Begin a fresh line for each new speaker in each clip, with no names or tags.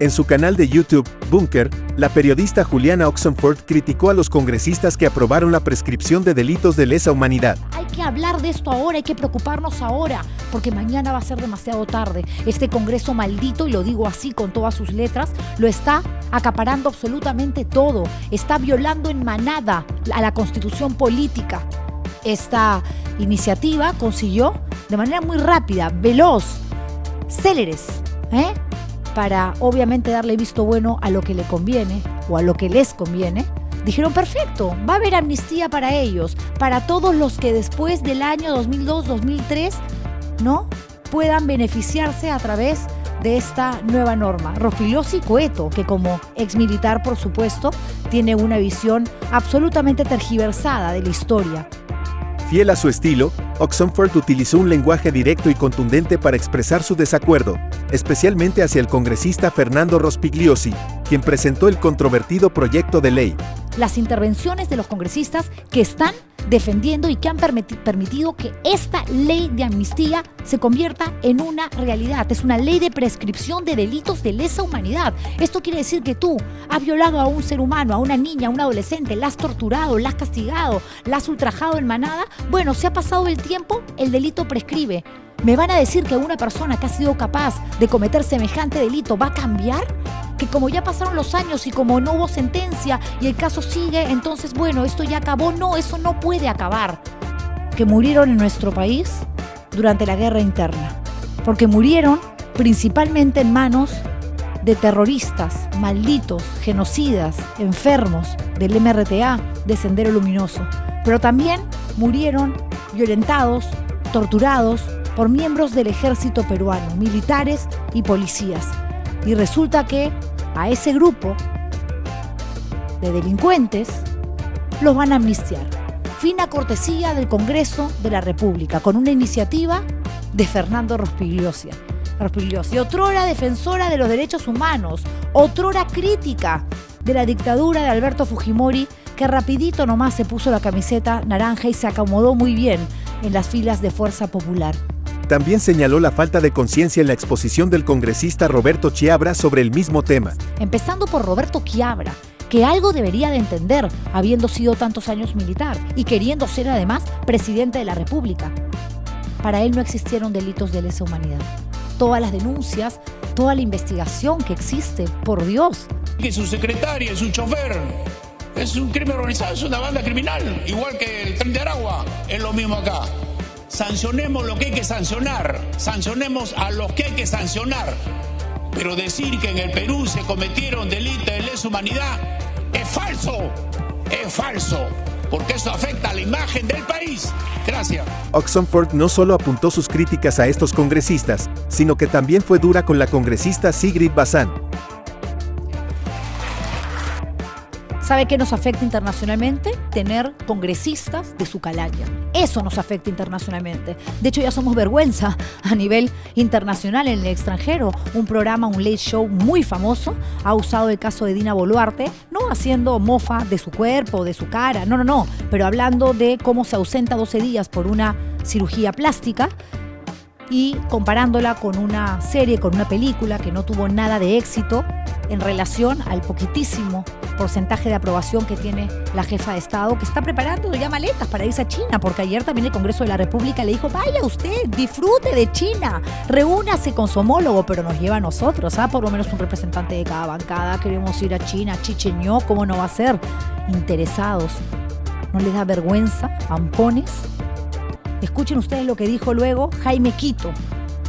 En su canal de YouTube, Búnker, la periodista Juliana Oxenford criticó a los congresistas que aprobaron la prescripción de delitos de lesa humanidad.
Hay que hablar de esto ahora, hay que preocuparnos ahora, porque mañana va a ser demasiado tarde. Este Congreso maldito, y lo digo así con todas sus letras, lo está acaparando absolutamente todo. Está violando en manada a la Constitución política. Esta iniciativa consiguió de manera muy rápida, veloz, céleres, para obviamente darle visto bueno a lo que le conviene o a lo que les conviene. Dijeron, perfecto, va a haber amnistía para ellos, para todos los que después del año 2002-2003 ¿no? puedan beneficiarse a través de esta nueva norma. Rospigliosi Coeto, que como exmilitar, por supuesto, tiene una visión absolutamente tergiversada de la historia.
Fiel a su estilo, Oxenford utilizó un lenguaje directo y contundente para expresar su desacuerdo, especialmente hacia el congresista Fernando Rospigliosi, quien presentó el controvertido proyecto de ley.
Las intervenciones de los congresistas que están defendiendo y que han permitido que esta ley de amnistía se convierta en una realidad. Es una ley de prescripción de delitos de lesa humanidad. Esto quiere decir que tú has violado a un ser humano, a una niña, a un adolescente, la has torturado, la has castigado, la has ultrajado en manada. Bueno, se ha pasado el tiempo, el delito prescribe. ¿Me van a decir que una persona que ha sido capaz de cometer semejante delito va a cambiar? Que como ya pasaron los años y como no hubo sentencia y el caso sigue, entonces bueno, esto ya acabó. No, eso no puede acabar. Que murieron en nuestro país durante la guerra interna, porque murieron principalmente en manos de terroristas, malditos, genocidas, enfermos del MRTA, de Sendero Luminoso, pero también murieron violentados, torturados por miembros del ejército peruano, militares y policías. Y resulta que a ese grupo de delincuentes los van a amnistiar. Fina cortesía del Congreso de la República, con una iniciativa de Fernando Rospigliosi. Otrora defensora de los derechos humanos, otrora crítica de la dictadura de Alberto Fujimori, que rapidito nomás se puso la camiseta naranja y se acomodó muy bien en las filas de Fuerza Popular.
También señaló la falta de conciencia en la exposición del congresista Roberto Chiabra sobre el mismo tema.
Empezando por Roberto Chiabra, que algo debería de entender, habiendo sido tantos años militar y queriendo ser además presidente de la República. Para él no existieron delitos de lesa humanidad. Todas las denuncias, toda la investigación que existe, por Dios.
Que su secretaria, su chofer, es un crimen organizado, es una banda criminal, igual que el Tren de Aragua, es lo mismo acá. Sancionemos lo que hay que sancionar, sancionemos a los que hay que sancionar, pero decir que en el Perú se cometieron delitos de lesa humanidad es falso, porque eso afecta a la imagen del país. Gracias.
Oxenford no solo apuntó sus críticas a estos congresistas, sino que también fue dura con la congresista Sigrid Bazán.
¿Sabe qué nos afecta internacionalmente? Tener congresistas de su calaña. Eso nos afecta internacionalmente. De hecho, ya somos vergüenza a nivel internacional en el extranjero. Un programa, un late show muy famoso, ha usado el caso de Dina Boluarte, no haciendo mofa de su cuerpo, de su cara, no, pero hablando de cómo se ausenta 12 días por una cirugía plástica y comparándola con una serie, con una película que no tuvo nada de éxito en relación al poquitísimo porcentaje de aprobación que tiene la jefa de Estado, que está preparando ya maletas para irse a China, porque ayer también el Congreso de la República le dijo, vaya usted, disfrute de China, reúnase con su homólogo, pero nos lleva a nosotros, por lo menos un representante de cada bancada. Queremos ir a China, Chicheñó, ¿cómo no va a ser? Interesados. ¿No les da vergüenza, ampones? Escuchen ustedes lo que dijo luego Jaime Quito.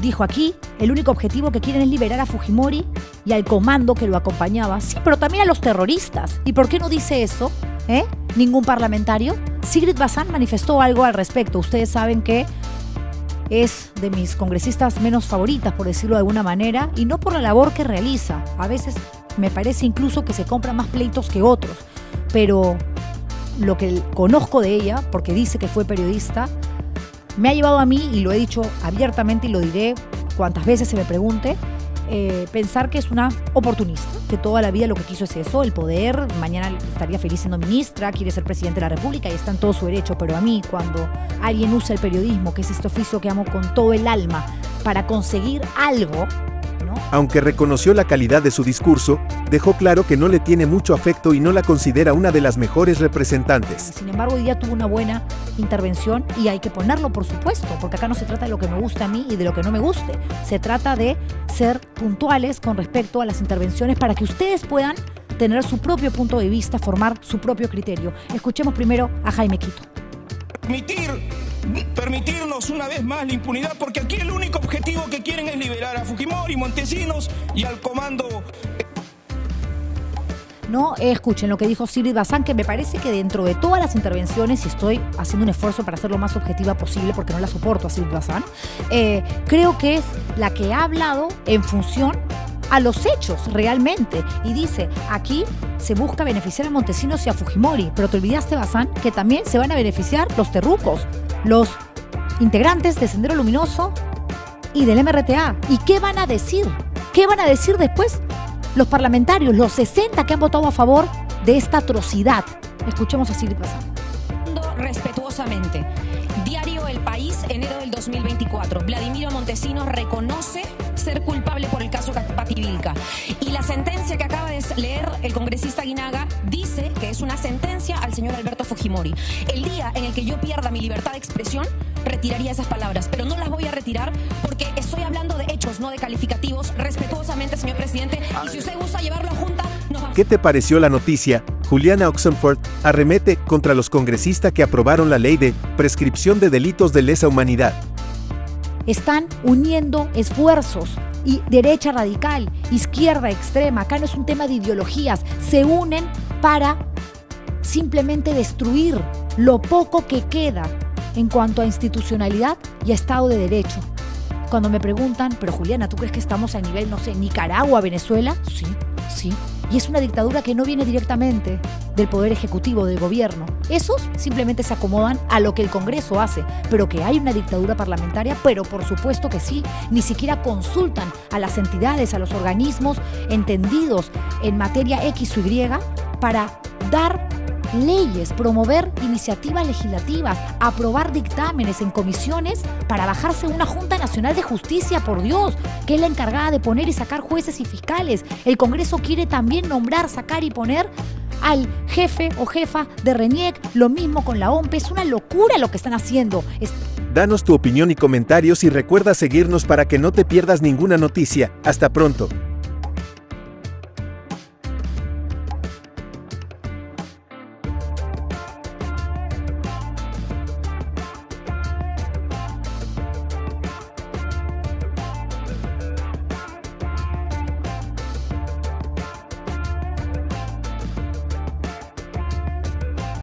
Dijo aquí, el único objetivo que quieren es liberar a Fujimori y al comando que lo acompañaba. Sí, pero también a los terroristas. ¿Y por qué no dice eso? ¿Ningún parlamentario? Sigrid Bazán manifestó algo al respecto. Ustedes saben que es de mis congresistas menos favoritas, por decirlo de alguna manera, y no por la labor que realiza. A veces me parece incluso que se compran más pleitos que otros. Pero lo que conozco de ella, porque dice que fue periodista, me ha llevado a mí, y lo he dicho abiertamente y lo diré cuantas veces se me pregunte, pensar que es una oportunista, que toda la vida lo que quiso es eso, el poder. Mañana estaría feliz siendo ministra, quiere ser presidente de la República y está en todo su derecho, pero a mí, cuando alguien usa el periodismo, que es este oficio que amo con todo el alma, para conseguir algo, ¿no? ¿no?
Aunque reconoció la calidad de su discurso, dejó claro que no le tiene mucho afecto y no la considera una de las mejores representantes.
Sin embargo, hoy día tuvo una buena intervención y hay que ponerlo, por supuesto, porque acá no se trata de lo que me gusta a mí y de lo que no me guste. Se trata de ser puntuales con respecto a las intervenciones para que ustedes puedan tener su propio punto de vista, formar su propio criterio. Escuchemos primero a Jaime Quito.
Permitirnos una vez más la impunidad, porque aquí el único objetivo que quieren es liberar a Fujimori, Montesinos y al comando.
No escuchen lo que dijo Sigrid Bazán, que me parece que dentro de todas las intervenciones, y estoy haciendo un esfuerzo para ser lo más objetiva posible porque no la soporto a Sigrid Bazán, creo que es la que ha hablado en función a los hechos realmente, y dice, aquí se busca beneficiar a Montesinos y a Fujimori, pero te olvidaste, Bazán, que también se van a beneficiar los terrucos, los integrantes de Sendero Luminoso y del MRTA. ¿Y qué van a decir? ¿Qué van a decir después los parlamentarios, los 60 que han votado a favor de esta atrocidad? Escuchemos a Sigrid Bazán.
Respetuosamente. Diario El País, enero del 2024. Vladimiro Montesinos reconoce ser culpable por el caso Pativilca. Y la sentencia que acaba de leer el congresista Aguinaga dice que es una sentencia al señor Alberto Fujimori. El día en el que yo pierda mi libertad de expresión, retiraría esas palabras, pero no las voy a retirar porque estoy hablando de hechos, no de calificativos. Respetuosamente, señor presidente, y si usted gusta llevarlo a junta, nos vamos.
¿Qué te pareció la noticia? Juliana Oxenford arremete contra los congresistas que aprobaron la ley de prescripción de delitos de lesa humanidad.
Están uniendo esfuerzos, y derecha radical, izquierda extrema, acá no es un tema de ideologías, se unen para simplemente destruir lo poco que queda en cuanto a institucionalidad y a Estado de Derecho. Cuando me preguntan, pero Juliana, ¿tú crees que estamos a nivel, no sé, Nicaragua, Venezuela? Sí, sí. Y es una dictadura que no viene directamente del poder ejecutivo, del gobierno. Esos simplemente se acomodan a lo que el Congreso hace, pero que hay una dictadura parlamentaria, pero por supuesto que sí. Ni siquiera consultan a las entidades, a los organismos entendidos en materia X o Y para dar leyes, promover iniciativas legislativas, aprobar dictámenes en comisiones para bajarse una Junta Nacional de Justicia, por Dios, que es la encargada de poner y sacar jueces y fiscales. El Congreso quiere también nombrar, sacar y poner al jefe o jefa de RENIEC, lo mismo con la OMPE. Es una locura lo que están haciendo.
Danos tu opinión y comentarios y recuerda seguirnos para que no te pierdas ninguna noticia. Hasta pronto.